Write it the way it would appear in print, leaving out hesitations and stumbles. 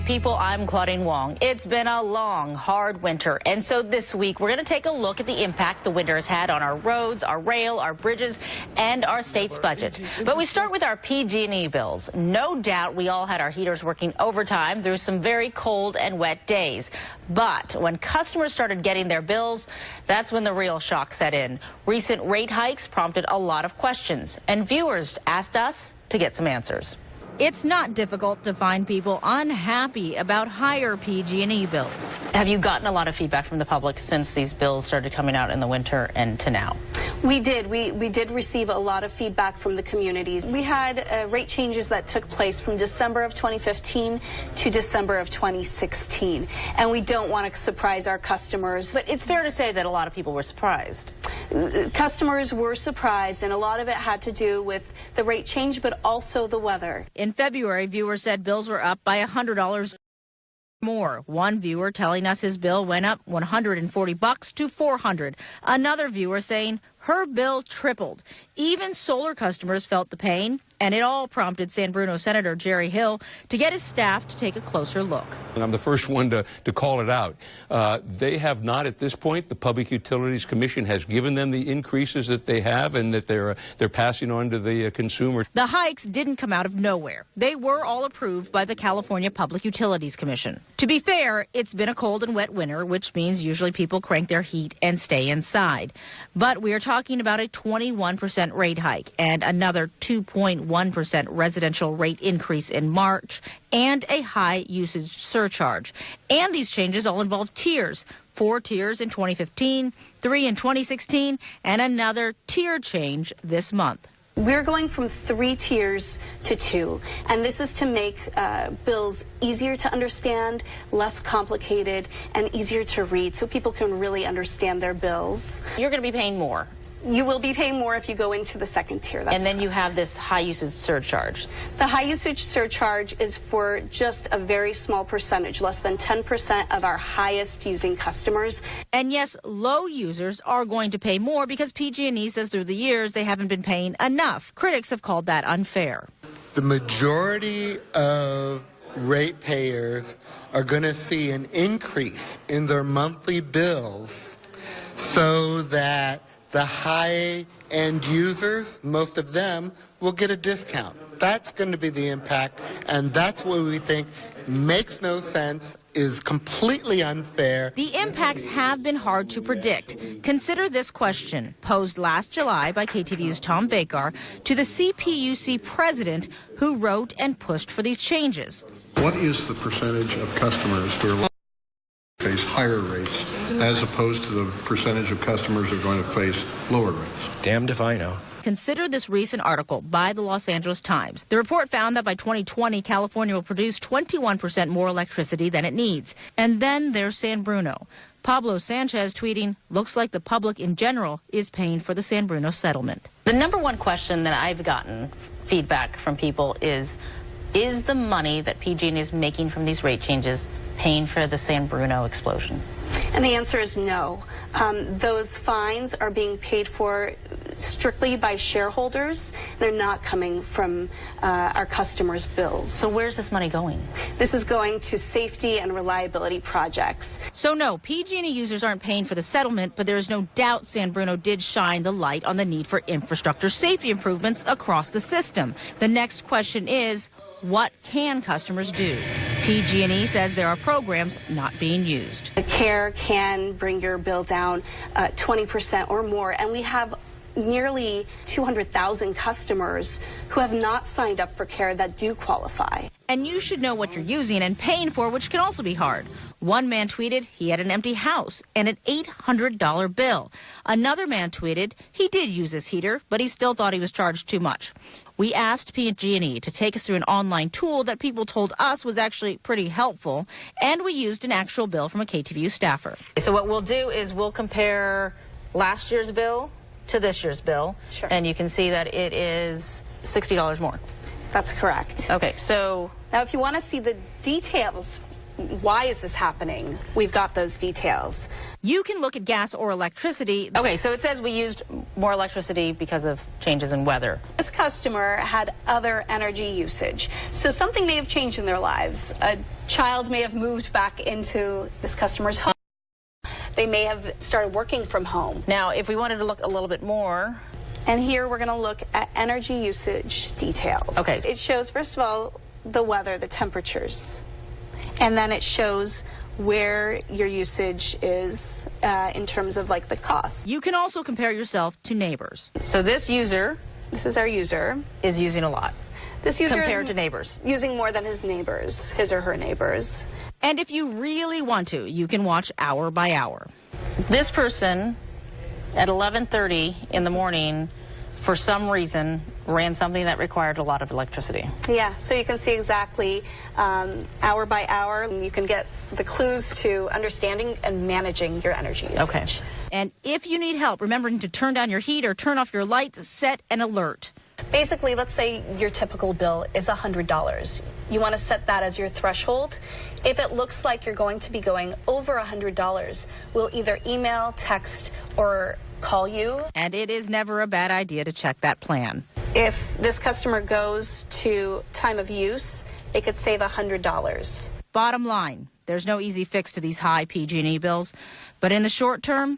Hey people, I'm Claudine Wong. It's been a long, hard winter, and so this week we're going to take a look at the impact the winter has had on our roads, our rail, our bridges, and our state's budget. But we start with our PG&E bills. No doubt we all had our heaters working overtime through some very cold and wet days. But when customers started getting their bills, that's when the real shock set in. Recent rate hikes prompted a lot of questions, and viewers asked us to get some answers. It's not difficult to find people unhappy about higher PG&E bills. Have you gotten a lot of feedback from the public since these bills started coming out in the winter and to now? We did. We did receive a lot of feedback from the communities. We had rate changes that took place from December of 2015 to December of 2016. And we don't want to surprise our customers. But it's fair to say that a lot of people were surprised. Customers were surprised, and a lot of it had to do with the rate change, but also the weather. In February, viewers said bills were up by $100 more. One viewer telling us his bill went up $140 to $400. Another viewer saying her bill tripled. Even solar customers felt the pain, and it all prompted San Bruno Senator Jerry Hill to get his staff to take a closer look. And I'm the first one to call it out. They have not at this point. The Public Utilities Commission has given them the increases that they have and that they're passing on to the consumer. The hikes didn't come out of nowhere. They were all approved by the California Public Utilities Commission. To be fair, it's been a cold and wet winter, which means usually people crank their heat and stay inside. But we are talking about a 21% rate hike and another 2.1% residential rate increase in March and a high usage surcharge. And these changes all involve tiers. 4 tiers in 2015, 3 in 2016, and another tier change this month. We're going from 3 tiers to 2, and this is to make bills easier to understand, less complicated, and easier to read so people can really understand their bills. You're going to be paying more. You will be paying more if you go into the 2nd tier. That's and then correct. You have this high usage surcharge. The high usage surcharge is for just a very small percentage, less than 10% of our highest using customers. And yes, low users are going to pay more because PG&E says through the years they haven't been paying enough. Critics have called that unfair. The majority of ratepayers are going to see an increase in their monthly bills so that the high-end users, most of them, will get a discount. That's going to be the impact, and that's what we think makes no sense, is completely unfair. The impacts have been hard to predict. Consider this question, posed last July by KTVU's Tom Vakar to the CPUC president who wrote and pushed for these changes. What is the percentage of customers who are face higher rates as opposed to the percentage of customers who are going to face lower rates? Damned if I know. Consider this recent article by the Los Angeles Times. The report found that by 2020, California will produce 21% more electricity than it needs. And then there's San Bruno. Pablo Sanchez tweeting, looks like the public in general is paying for the San Bruno settlement. The number one question that I've gotten feedback from people is the money that PG&E is making from these rate changes paying for the San Bruno explosion? And the answer is no. Those fines are being paid for strictly by shareholders. They're not coming from our customers' bills. So where's this money going? This is going to safety and reliability projects. So no, PG&E users aren't paying for the settlement, but there is no doubt San Bruno did shine the light on the need for infrastructure safety improvements across the system. The next question is, what can customers do? PG&E says there are programs not being used. The CARE can bring your bill down 20% or more, and we have nearly 200,000 customers who have not signed up for CARE that do qualify. And you should know what you're using and paying for, which can also be hard. One man tweeted he had an empty house and an $800 bill. Another man tweeted he did use his heater, but he still thought he was charged too much. We asked PG&E to take us through an online tool that people told us was actually pretty helpful, and we used an actual bill from a KTVU staffer. So what we'll do is we'll compare last year's bill to this year's bill, Sure. And you can see that it is $60 more. That's correct. Okay, so now if you want to see the details why is this happening? We've got those details. You can look at gas or electricity. Okay, so it says we used more electricity because of changes in weather. This customer had other energy usage. So something may have changed in their lives. A child may have moved back into this customer's home. They may have started working from home. Now, if we wanted to look a little bit more. And here we're going to look at energy usage details. Okay. It shows, first of all, the weather, the temperatures. And then it shows where your usage is in terms of like the cost. You can also compare yourself to neighbors. So this user, this is our user, is using a lot. This user compared is to neighbors. Using more than his neighbors, his or her neighbors. And if you really want to, you can watch hour by hour. This person at 11:30 in the morning, for some reason, ran something that required a lot of electricity. Yeah, so you can see exactly hour by hour. You can get the clues to understanding and managing your energy usage. Okay. And if you need help remembering to turn down your heat or turn off your lights, set an alert. Basically, let's say your typical bill is $100. You want to set that as your threshold. If it looks like you're going to be going over $100, we'll either email, text, or call you. And it is never a bad idea to check that plan. If this customer goes to time of use, they could save $100. Bottom line, there's no easy fix to these high PG&E bills, but in the short term,